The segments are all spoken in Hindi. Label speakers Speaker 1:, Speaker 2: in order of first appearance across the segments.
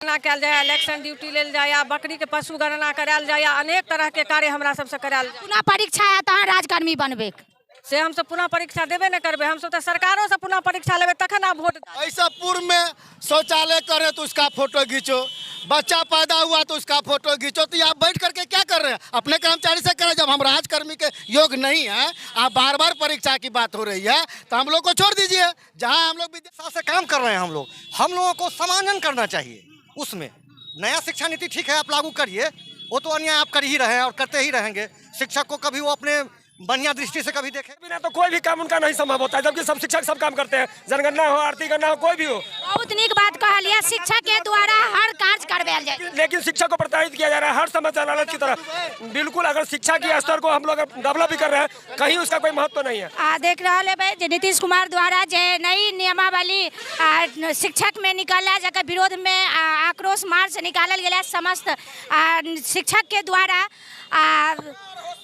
Speaker 1: गणना कयल जाए, इलेक्शन ड्यूटी लेल जाए, या बकरी के पशु गणना करायल जाए, या अनेक तरह के कार्य हमरा सबसे करायल जाए।
Speaker 2: पुनः परीक्षा है तो राजकर्मी बनबे
Speaker 1: से हम सब पुनः परीक्षा देबे न करबे, हम सब तो सरकारों से पुनः परीक्षा लेबे तखन आप वोट।
Speaker 3: ऐसा पूर्व में शौचालय करे तो उसका फोटो खींचो, बच्चा पैदा हुआ तो उसका फोटो खींचो। तो आप बैठ करके क्या कर रहे हैं? अपने कर्मचारी से करें। जब हम राजकर्मी के योग नहीं है, आप बार बार परीक्षा की बात हो रही है, तो हम लोग को छोड़ दीजिए। जहाँ हम लोग विद्याशास्त्र से काम कर रहे हैं, हम लोगों को समायोजन करना चाहिए। उसमें नया शिक्षा नीति ठीक है, आप लागू करिए, वो तो अन्याय आप कर ही रहे हैं और करते ही रहेंगे। शिक्षक को कभी वो अपने बढ़िया दृष्टि से कभी देखे
Speaker 4: बिना तो कोई भी काम उनका नहीं संभव होता है, जबकि सब शिक्षक सब काम करते हैं। जनगणना हो, आरती गणना हो, कोई भी हो।
Speaker 2: बहुत नीक बात कहलिए, शिक्षा के द्वारा हर कार्य करवायल जाए,
Speaker 4: लेकिन शिक्षा को प्रोत्साहित किया जा रहा है हर समय लालच की तरह। बिल्कुल, अगर शिक्षा के स्तर को हम लोग डेवलप भी कर रहे हैं, कहीं उसका कोई महत्व नहीं है।
Speaker 2: देख रहे हैं नीतीश कुमार द्वारा जो नई नियमावली शिक्षक में निकाला, जकर विरोध में आक्रोश मार्च निकालल गया समस्त शिक्षक के द्वारा।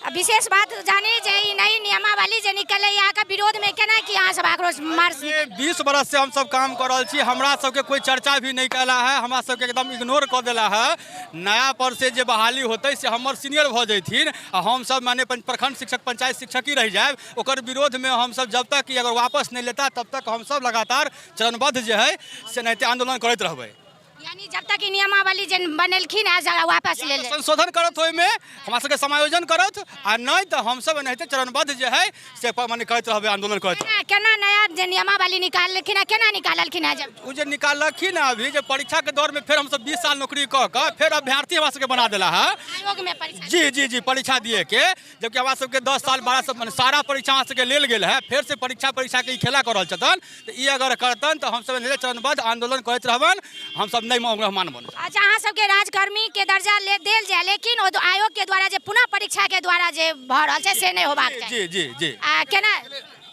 Speaker 2: विशेष बात जानी जे नई नियमावली जे निकले यहाँ का विरोध में केना कि यहाँ सब आक्रोश मार्च।
Speaker 5: 20 बरस से हम सब काम कर रहे छी, हमरा सबके कोई चर्चा भी नहीं कैला है, हमरा सबके एकदम इग्नोर कर दिला है। नया पर से जे बहाली होते से हमर सीनियर भ जैथिन, हम सब माने प्रखंड शिक्षक पंचायत शिक्षक ही रह जाए, ओकर विरोध में हम सब जब तक कि अगर वापस नहीं लेता तब तक हम सब लगातार चरणबद्ध जे है से नहीं आंदोलन करते रहबे।
Speaker 2: यानी जब तक नियमावली जन बनलखिन वापस ले ले
Speaker 5: संशोधन करत होय में हमरा सबके समायोजन करत, आ नहीं तो हम सब नहीं चरणबद्ध जे है से माने करते रहबे, आंदोलन करते।
Speaker 2: केना नया जे नियमावली निकाललखिन, केना निकाललखिन? जब
Speaker 5: उ जे निकाललखिन अभी जे परीक्षा के दौर में फिर हम सब 20 साल नौकरी क के फिर अभ्यर्थी हमरा सबके बना देला है
Speaker 2: आयोग में परीक्षा।
Speaker 5: जी जी जी, परीक्षा दिए के, जबकि हमरा सबके 10 साल 12 साल माने सारा परीक्षा हमरा सबके लेल गेल है, फिर से परीक्षा के ई खेला करल छतन। तो ई अगर करतन तो हम सब नहीं चरणबद्ध आंदोलन करते रहबन, हम सब नहीं मेहमान बन।
Speaker 2: अच्छा, अहाँ सबके राजकर्मी के दर्जा ले देल जाए, लेकिन वो आयोग के द्वारा जे पुनः परीक्षा के द्वारा जे भ रहल छै से नहीं होबाक चाहिए।
Speaker 5: जी जी जी।
Speaker 2: केना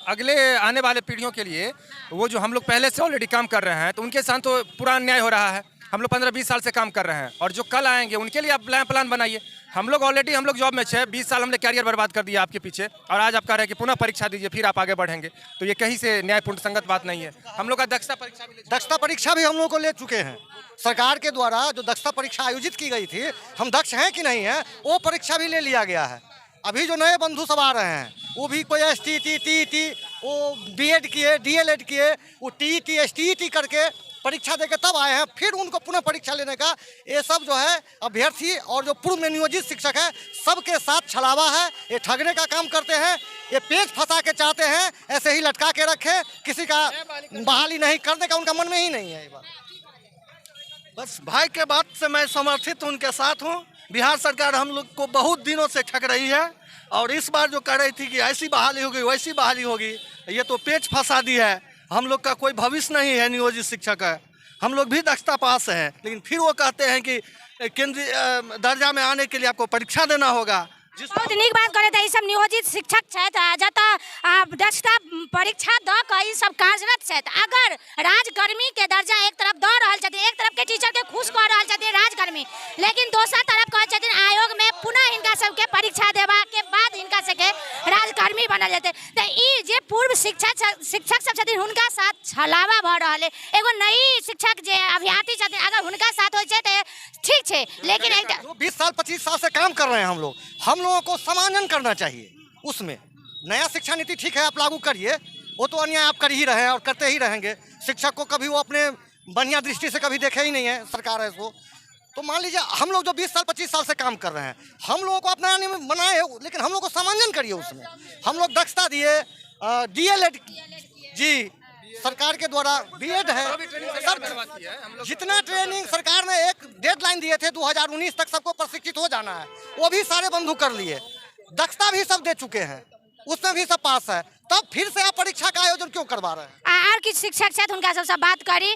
Speaker 6: अगले आने वाले पीढ़ियों के लिए वो जो हम लोग पहले से ऑलरेडी काम कर रहे हैं, तो उनके साथ तो पूरा अन्याय हो रहा है। हम लोग 15-20 साल से काम कर रहे हैं, और जो कल आएंगे उनके लिए आप प्लान बनाइए। हम लोग ऑलरेडी जॉब में 20 साल हमने कैरियर बर्बाद कर दिया आपके पीछे, और आज आप कह रहे हैं कि पुनः परीक्षा दीजिए फिर आप आगे बढ़ेंगे, तो ये कहीं से न्यायपूर्ण संगत बात नहीं है। हम लोग का दक्षता
Speaker 3: परीक्षा भी हम लोग को ले चुके हैं। सरकार के द्वारा जो दक्षता परीक्षा आयोजित की गई थी, हम दक्ष हैं कि नहीं है, वो परीक्षा भी ले लिया गया है। अभी जो नए बंधु सब आ रहे हैं, वो भी कोई STT TET, वो BEd किए, DLEd किए, वो TET STET करके परीक्षा देके तब आए हैं, फिर उनको पुनः परीक्षा लेने का ये सब जो है अभ्यर्थी और जो पूर्व में नियोजित शिक्षक है सबके साथ छलावा है। ये ठगने का काम करते हैं, ये पेच फंसा के चाहते हैं ऐसे ही लटका के रखे, किसी का बहाली नहीं करने का उनका मन में ही नहीं है। ये बात बस भाई के बात से मैं समर्थित उनके साथ हूँ। बिहार सरकार हम लोग को बहुत दिनों से ठग रही है, और इस बार जो कह रही थी कि ऐसी बहाली होगी वैसी बहाली होगी, ये तो पेच फंसा दी है। हम लोग का कोई भविष्य नहीं है नियोजित शिक्षक है, हम लोग भी दक्षता पास है, लेकिन फिर वो कहते हैं कि केंद्रीय दर्जा में आने के लिए आपको परीक्षा देना होगा।
Speaker 2: बहुत नीक बात करे थे, सब नियोजित शिक्षक जतः दक्षता परीक्षा द के सब कार्यरत है। अगर राजकर्मी के दर्जा एक तरफ द रहा छथिन, एक तरफ के टीचर के खुश कर रहा छथिन राजकर्मी, लेकिन दोसर तरफ कहे छथिन आयोग में पुनः इनका सबके परीक्षा देवा के बाद इनका सबके राजकर्मी बनल जेते। तो ई जे पूर्व शिक्षक सब छथिन हुनका साथ छलावा भ रहल है। एगो नई शिक्षक जे अभ्यर्थी छथिन, अगर हुनका साथ होय छै त ठीक है, लेकिन
Speaker 3: 20 साल 25 साल से काम कर रहे हैं हम लोगों को समायोजन करना चाहिए। उसमें नया शिक्षा नीति ठीक है, आप लागू करिए, वो तो अन्याय आप कर ही रहे हैं और करते ही रहेंगे। शिक्षक को कभी वो अपने बढ़िया दृष्टि से कभी देखे ही नहीं है सरकार है वो। तो मान लीजिए हम लोग जो 20 साल 25 साल से काम कर रहे हैं, हम लोगों को अपना बनाए, लेकिन हम लोग को समायोजन करिए। उसमें हम लोग दक्षता दिए, DLEd जी सरकार के द्वारा, BEd है सर, जितना ट्रेनिंग सरकार ने एक डेडलाइन दिए थे 2019 तक सबको प्रशिक्षित हो जाना है, वो भी सारे बंधु कर लिए। दक्षता भी सब दे चुके हैं, उसमें भी सब पास है, तब फिर से आप परीक्षा का आयोजन क्यों करवा रहे हैं?
Speaker 2: और किछु शिक्षक छथि हुनका सबसँ बात करी।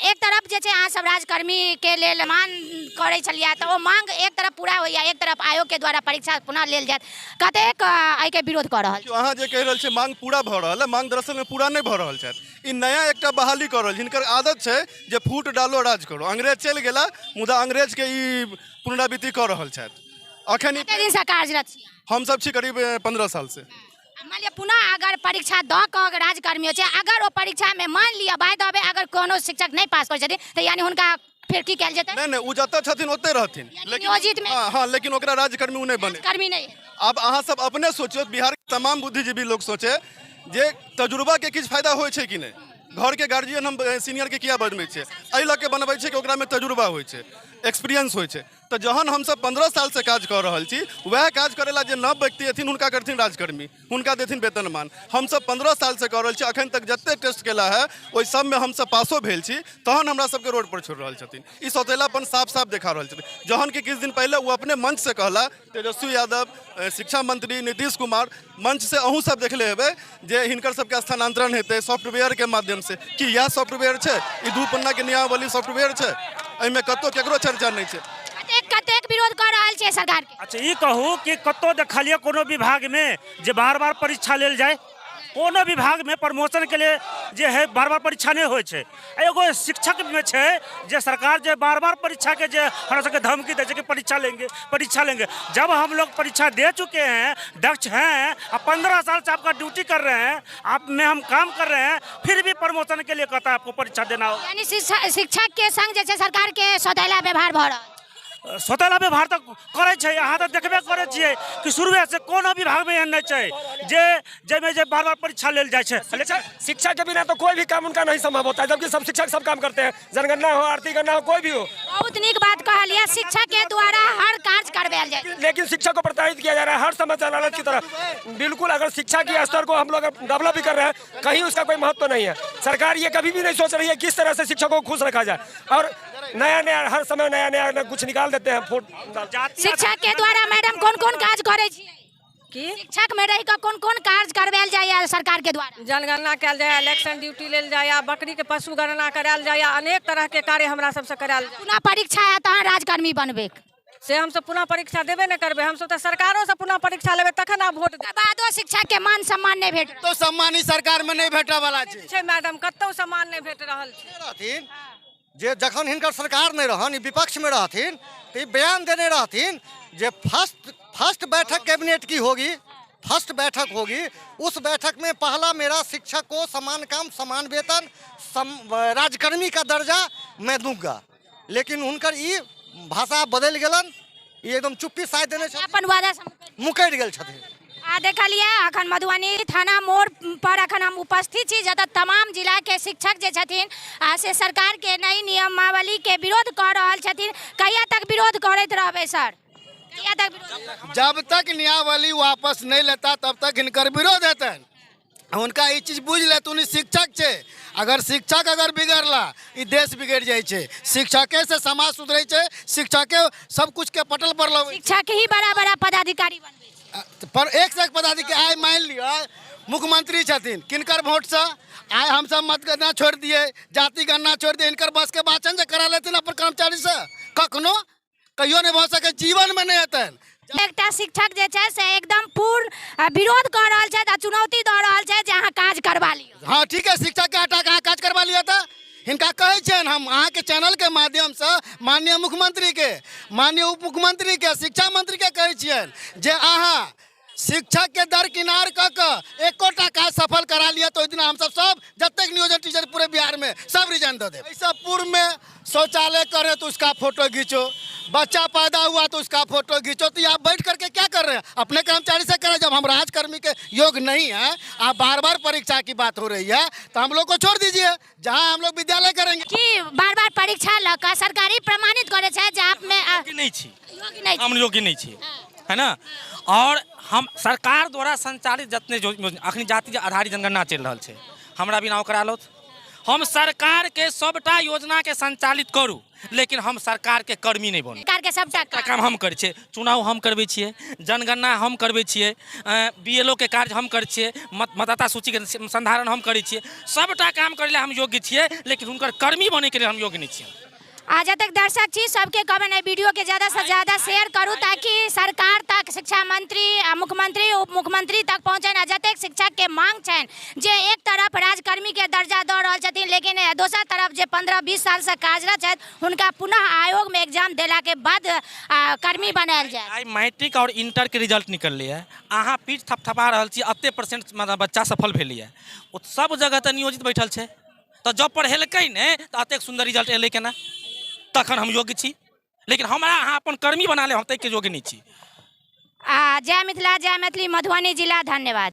Speaker 2: एक तरफ जे छै अहाँ सब राजकर्मी के लेल मांग करै छलियै, तऽ ओ मांग एक तरफ पूरा होइया, एक तरफ आयोग के द्वारा परीक्षा पुनः लेल जायत, कतेक एहि के विरोध कऽ रहल छै?
Speaker 7: अहाँ जे कहि रहल छै मांग पूरा भऽ रहल है, मांग दरअसल में पूरा नहीं भऽ रहल छै। ई नया एकटा बहाली कर रहल, जिनकर आदत छै जे फूट डालो राज करो। अंग्रेज चलि गेला, मुदा अंग्रेज के ई पुनरावृत्ति कर रहल छथि। अखन
Speaker 2: कते दिन से कार्यरत छी?
Speaker 7: हम सब छी करीब 15 साल से।
Speaker 2: मान लिया पुनः अगर परीक्षा द के राजकर्मी छै, अगर वो परीक्षा में मान लिया बाय द वे अगर कोनो शिक्षक नहीं पास कर छथिन, तो यानी हुनका फिर की कल जेतै?
Speaker 7: नहीं उ जतऽ छथिन ओते रहथिन,
Speaker 2: नियोजित में
Speaker 7: हाँ लेकिन ओकरा राज्यकर्मी उ नहीं बने।
Speaker 2: कर्मी नहीं है।
Speaker 7: अब अहाँ सब अपने सोचियो, बिहार के तमाम बुद्धिजीवी लोग सोचे जे तजुर्बा के किछु फायदा होइ छै कि नहीं। घर के गार्जियन हम सीनियर के किया बनबै छै, एहि लऽ के बनबै छै कि ओकरा में तजुर्बा होइ छै, एक्सपीरियंस होइ छै। तो जहन हम सब 15 साल से काज कर रहल छी, वह काज करेला जे नव व्यक्ति एथिन हुनका करथिन राजकर्मी, हुनका देथिन वेतनमान। हम सब 15 साल से कर रहल छी, अखन तक जते टेस्ट केला है ओहि सब में हम सब पासो भेल छी, तहन हमरा सबके रोड पर छोड़ रहल छथिन। ई सौतेलापन साफ साफ देखा रहल छथिन। जहन कि किछु दिन पहले वो अपने मंच से कहला, तेजस्वी यादव, शिक्षा मंत्री नीतीश कुमार मंच से अहूँ सब देखले हेबै जे हिनकर सबके स्थानांतरण हेतै सॉफ्टवेयर के माध्यम से। कि यह सॉफ्टवेयर छै? ई 2 पन्ना के नियमावली सॉफ्टवेयर छै? एहिमे कतौ केकरो चर्चा नहीं छै।
Speaker 2: कतेक विरोध कर रहल छै सरकार के?
Speaker 8: अच्छा ई कहू कि कतौ देखलिए कोनो विभाग में जे बार बार परीक्षा लेल जाए, कोनो विभाग में प्रमोशन के लिए जे है बार बार परीक्षा नहीं होय छै। एगो शिक्षक में छै जे सरकार जे बार बार परीक्षा के जे हमरा सबके धमकी दे छै कि परीक्षा लेंगे। जब हम लोग परीक्षा दे चुके हैं, दक्ष हैं, अब 15 साल से आपका ड्यूटी कर रहे हैं, आप में हम काम कर रहे हैं, फिर भी प्रमोशन के लिए कहता है आपको परीक्षा देना हो।
Speaker 2: यानी शिक्षक के संग जे छै सरकार के सौतेला व्यवहार भ रहल।
Speaker 8: सौतेला व्यवहार तो करे छै। अहाँ तो देखबे करे छियै कि शुरुए से कोनो विभाग में एहन नहीं छै जे बार बार परीक्षा लेल जाए छै।
Speaker 4: शिक्षा के बिना तो कोई भी काम उनका नहीं संभव होता है, जबकि सब शिक्षक सब काम करते हैं, जनगणना हो, आर्थिक गणना हो, कोई भी हो।
Speaker 2: बहुत नीक बात कहलिए, शिक्षक के द्वारा हर कार्य करवायल जाए,
Speaker 4: लेकिन शिक्षा को प्रताड़ित किया जा रहा है हर समाचार लालच की तरह। बिल्कुल, अगर शिक्षा के स्तर को हम लोग डेवलप भी कर रहे हैं, कहीं उसका कोई महत्व नहीं है। सरकार ये कभी भी नहीं सोच रही है किस तरह से शिक्षकों को खुश रखा जाए, और नया हर समय नया कुछ निकाल देते हैं।
Speaker 2: शिक्षक के द्वारा मैडम कौन काज करे छियै?
Speaker 1: की
Speaker 2: शिक्षक में रही कौन कार्य करवायल जाए सरकार के द्वारा?
Speaker 1: जनगणना कल जाए, इलेक्शन ड्यूटी लेल जाए, बकरी के पशु गणना करायल जाए, अनेक तरह के कार्य हमरा सबसे करायल जाए।
Speaker 2: पुनः परीक्षा है तहन राजकर्मी बनबे
Speaker 1: से हम सब पुनः परीक्षा देबे न करबे, हम सब तो सरकारों से पुनः परीक्षा लेबे तखन आब वोट देबे।
Speaker 2: बादो शिक्षक के मान सम्मान नहीं भेट
Speaker 3: तो सम्मान ही सरकार में नहीं भेटा वाला
Speaker 1: छै मैडम, कतौ सम्मान नहीं भेट रहल छै।
Speaker 3: जे जखन हिनकर सरकार नहीं रहन, विपक्ष में रहथिन, तो ये बयान देने रहथिन जे फर्स्ट बैठक कैबिनेट की होगी, फर्स्ट बैठक होगी, उस बैठक में पहला मेरा शिक्षक को समान काम, समान वेतन, राजकर्मी का दर्जा मैं दूंगा। लेकिन उनकर ई भाषा बदल गलन, ये एकदम चुप्पी साथ देने
Speaker 2: अपन वादा
Speaker 3: मुकरि गेल छथिन।
Speaker 2: देखलिए अखन मधुबनी थाना मोड़ पर अखन हम उपस्थित छी, जतऽ तमाम जिला के शिक्षक जे छथिन से सरकार के नई नियमावली के विरोध कर रहल छथिन। कहिया तक विरोध करैत रहबै सर? कहिया तक विरोध?
Speaker 9: जब तक नियमावली वापस नहीं लेता तब तक हिनकर विरोध हेतन। उनका ये चीज बुझ लेतुन, शिक्षक छे, अगर शिक्षक अगर बिगड़ला ई देश बिगड़ जाए छे। शिक्षके से समाज सुधरे छे, शिक्षके सब कुछ के पटल पर लगे।
Speaker 2: शिक्षक ही बड़ा पदाधिकारी बनबै
Speaker 9: पर एक से एक पदाधिकारी। आय मान लियो मुख्यमंत्री छथिन, किनकर वोट से आय हम सब मतगणना छोड़ दिए, जाति गणना छोड़ दिए, इनकर बस के वाचन जे करा लेते अपन कर्मचारी से कखनो कहियो नहीं भ सके, जीवन में नहीं हेतन।
Speaker 2: एकटा शिक्षक जे छै से एकदम पूर्ण विरोध कर रहल छै आ चुनौती दऽ रहल छै जे अहाँ काज करवा लियो।
Speaker 9: हाँ ठीक है, शिक्षक के हटा के अहाँ काज करवा लिया था। हिनका कहे छन हम अहाँ के चैनल के माध्यम से माननीय मुख्यमंत्री के, माननीय उप मुख्यमंत्री के, शिक्षा मंत्री के कहे छियन जे अहाँ शिक्षक के दरकिनार कऽ एकोटा काज सफल करा लिया तो दिन हम सब जब नियोजन टीचर पूरे बिहार में सब रिजाइन दे दे। ऐसा पूर्व में शौचालय करे तो उसका फोटो खींचो, बच्चा पैदा हुआ तो उसका फोटो खींचो। तो आप बैठ करके क्या कर रहे हैं? अपने कर्मचारी से करें। जब हम राजकर्मी के योग नहीं है, आप बार बार परीक्षा की बात हो रही है, तो हम लोग को छोड़ दीजिए, जहाँ हम लोग विद्यालय करेंगे।
Speaker 2: कि बार बार परीक्षा लगा सरकारी प्रमाणित करे छै जे आप में
Speaker 10: नहीं छी, हम योग्य नहीं छी, है ना। और हम सरकार द्वारा संचालित जितने अखनी जाति आधारित जनगणना चल रहा है, हमरा बिना ओकरा लो हम सरकार के सबटा योजना के संचालित करू, लेकिन हम सरकार के कर्मी नहीं बनू।
Speaker 2: सरकार के सबटा
Speaker 10: काम हम करै छियै, चुनाव हम करबै छियै, जनगणना हम करबै छियै, बीएलओ के कार्य हम करै छियै, मतदाता सूची के संधारण हम करै छियै, सबटा काम करै लेल हम योग्य छियै, लेकिन हुनकर कर्मी बनै के लेल हम योग्य नहीं छियै।
Speaker 2: जब तक दर्शक छी सबके कहबे वीडियो के ज्यादा से ज्यादा शेयर करू ताकि सरकार तक, शिक्षा मंत्री, मुख्यमंत्री, उप मुख्यमंत्री तक पहुँचे। जतेक शिक्षक के मांग छन जे एक तरफ राजकर्मी के दर्जा दऽ रहल छथिन, लेकिन दोसर तरफ जे 15-20 साल से कार्यरत छथि हुनका पुनः आयोग में एग्जाम देला के बाद कर्मी बनायल जाए।
Speaker 10: आई मैट्रिक और इंटर के रिजल्ट निकललै है, अहाँ पीठ थपथपा रहल छी, अते परसेंट बच्चा सफल भेलै है, सब जगह तऽ नियोजित बैठल छै, तो जब पढ़ेलकै ने तो अतेक सुंदर रिजल्ट एलै केना? तखन हम योग्य छी, लेकिन हमरा अहाँ अपन कर्मी बना ले हम ताहिके योग्य नहीं छी।
Speaker 2: जय मिथिला, जय मैथिली, मधुबनी जिला, धन्यवाद।